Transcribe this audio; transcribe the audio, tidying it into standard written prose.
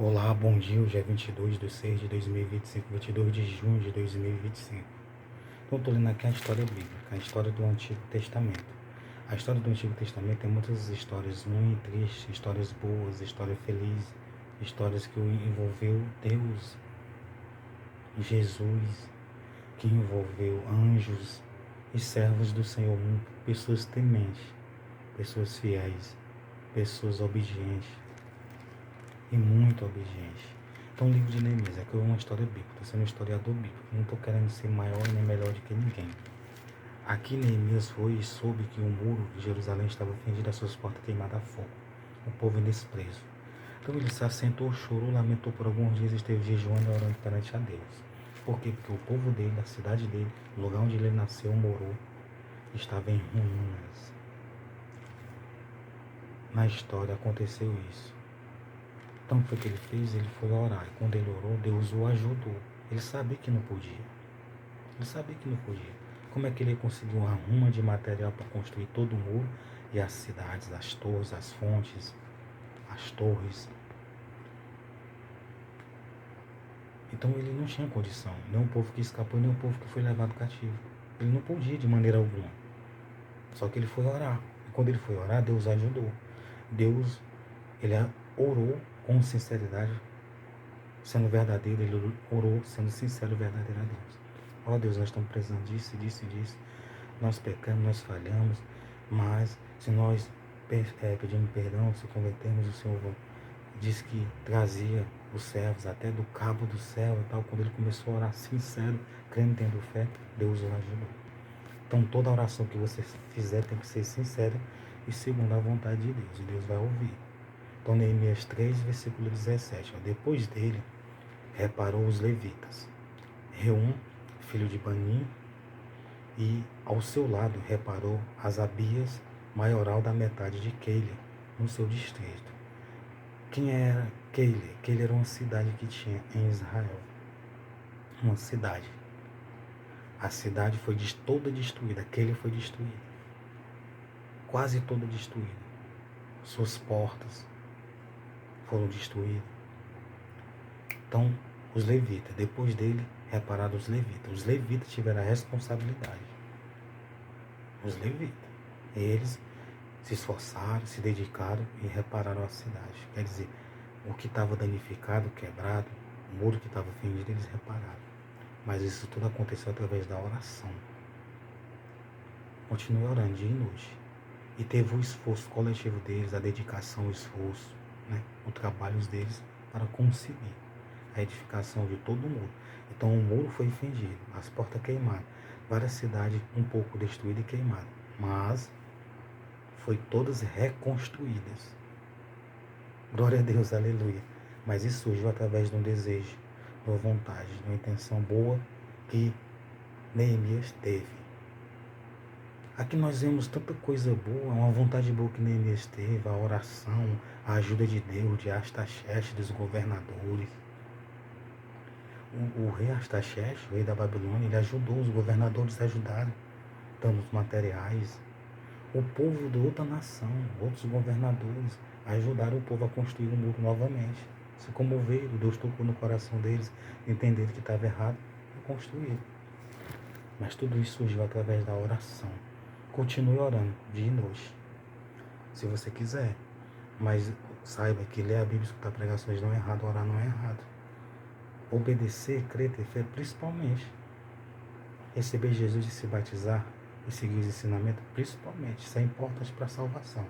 Olá, bom dia. Hoje é 22/6/2025, 22 de junho de 2025. Então, estou lendo aqui a história bíblica, a história do Antigo Testamento. A história do Antigo Testamento tem muitas histórias ruins, tristes, histórias boas, história feliz, histórias que envolveu Deus, Jesus, que envolveu anjos e servos do Senhor, pessoas tementes, pessoas fiéis, pessoas obedientes e muito obedientes. Então, o livro de Neemias é uma história bíblica, estou sendo um historiador bíblico, não estou querendo ser maior nem melhor do que ninguém. Aqui Neemias foi e soube que o muro de Jerusalém estava fendido, as suas portas queimadas a fogo, o povo em desprezo. Então ele se assentou, chorou, lamentou por alguns dias, esteve jejuando e orando perante a Deus. Por quê? Porque o povo dele, a cidade dele, o lugar onde ele nasceu, morou, estava em ruínas. Na história aconteceu isso. Então o que ele fez? Ele foi orar. E quando ele orou, Deus o ajudou. Ele sabia que não podia. Ele sabia que não podia. Como é que ele conseguiu uma ruma de material para construir todo o muro e as cidades, as torres, as fontes, as torres? Então ele não tinha condição. Nem o povo que escapou, nem o povo que foi levado cativo. Ele não podia de maneira alguma. Só que ele foi orar. E quando ele foi orar, Deus ajudou. Deus, ele orou com sinceridade, sendo verdadeiro. Ele orou sendo sincero e verdadeiro a Deus. Ó Deus, nós estamos precisando disso, disso e disso. Nós pecamos, nós falhamos, mas se nós pedimos perdão, se convertermos, o Senhor diz que trazia os servos até do cabo do céu e tal. Quando ele começou a orar sincero, crendo, tendo fé, Deus o ajudou. Então toda oração que você fizer tem que ser sincera e segundo a vontade de Deus, e Deus vai ouvir. Então Neemias 3, versículo 17, depois dele reparou os levitas, Reum, filho de Bani, e ao seu lado reparou Asabias, maioral da metade de Keila, no seu distrito. Quem era Keila? Keila era uma cidade que tinha em Israel. Uma cidade. A cidade foi toda destruída. Keila foi destruída. Quase toda destruída. Suas portas foram destruídas. Então, os levitas, depois dele, repararam os levitas. Os levitas tiveram a responsabilidade. Os levitas. Eles se esforçaram, se dedicaram e repararam a cidade. Quer dizer, o que estava danificado, quebrado, o muro que estava fendido, eles repararam. Mas isso tudo aconteceu através da oração. Continue orando dia e noite. E teve o esforço coletivo deles, a dedicação, o esforço, o trabalho deles para conseguir a edificação de todo o muro. Então o muro foi fendido, as portas queimadas, várias cidades um pouco destruídas e queimadas, mas foi todas reconstruídas. Glória a Deus, aleluia. Mas isso surgiu através de um desejo, de uma vontade, de uma intenção boa que Neemias teve. Aqui nós vemos tanta coisa boa, uma vontade boa que Neemias teve, a oração, a ajuda de Deus, de Artaxerxes, dos governadores. O rei Artaxerxes, o rei da Babilônia, ele ajudou, os governadores ajudaram, dando materiais. O povo de outra nação, outros governadores, ajudaram o povo a construir o muro novamente. Se comoveram, Deus tocou no coração deles, entenderam que estava errado e construíram. Mas tudo isso surgiu através da oração. Continue orando, dia e noite, se você quiser. Mas saiba que ler a Bíblia e escutar pregações não é errado, orar não é errado. Obedecer, crer, ter fé, principalmente. Receber Jesus e se batizar e seguir os ensinamentos, principalmente. Isso é importante para a salvação.